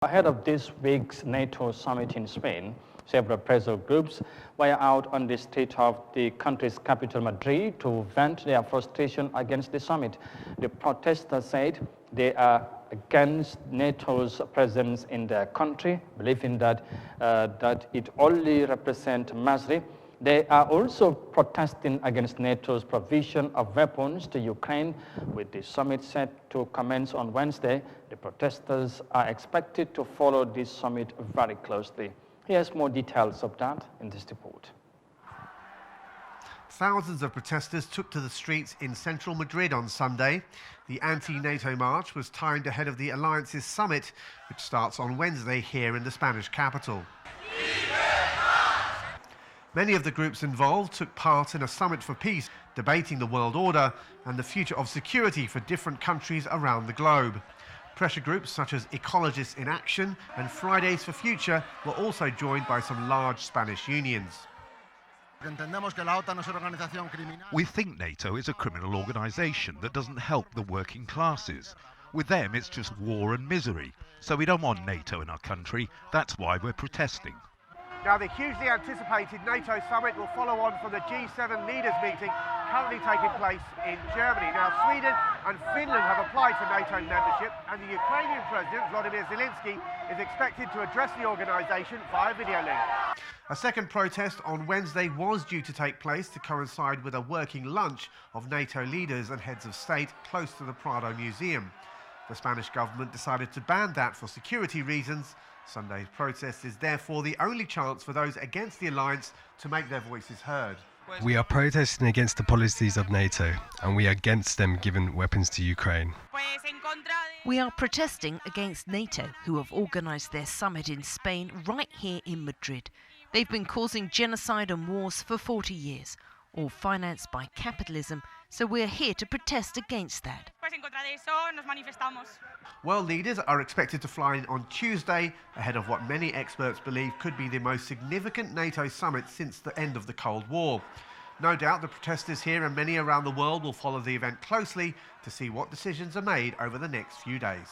Ahead of this week's NATO summit in Spain, several pressure groups were out on the street of the country's capital, Madrid, to vent their frustration against the summit. The protesters said they are against NATO's presence in their country, believing that it only represents misery. They are also protesting against NATO's provision of weapons to Ukraine. With the summit set to commence on Wednesday, the protesters are expected to follow this summit very closely. Here's more details of that in this report. Thousands of protesters took to the streets in central Madrid on Sunday. The anti-NATO march was timed ahead of the Alliance's summit, which starts on Wednesday here in the Spanish capital. Many of the groups involved took part in a summit for peace, debating the world order and the future of security for different countries around the globe. Pressure groups such as Ecologists in Action and Fridays for Future were also joined by some large Spanish unions. We think NATO is a criminal organisation that doesn't help the working classes. With them, it's just war and misery. So we don't want NATO in our country. That's why we're protesting. Now, the hugely anticipated NATO summit will follow on from the G7 leaders meeting currently taking place in Germany. Now, Sweden and Finland have applied for NATO membership, and the Ukrainian President, Volodymyr Zelensky, is expected to address the organisation via video link. A second protest on Wednesday was due to take place to coincide with a working lunch of NATO leaders and heads of state close to the Prado Museum. The Spanish government decided to ban that for security reasons. Sunday's protest is therefore the only chance for those against the alliance to make their voices heard. We are protesting against the policies of NATO, and we are against them giving weapons to Ukraine. We are protesting against NATO, who have organised their summit in Spain right here in Madrid. They've been causing genocide and wars for 40 years, all financed by capitalism, so we're here to protest against that. World leaders are expected to fly in on Tuesday ahead of what many experts believe could be the most significant NATO summit since the end of the Cold War. No doubt the protesters here and many around the world will follow the event closely to see what decisions are made over the next few days.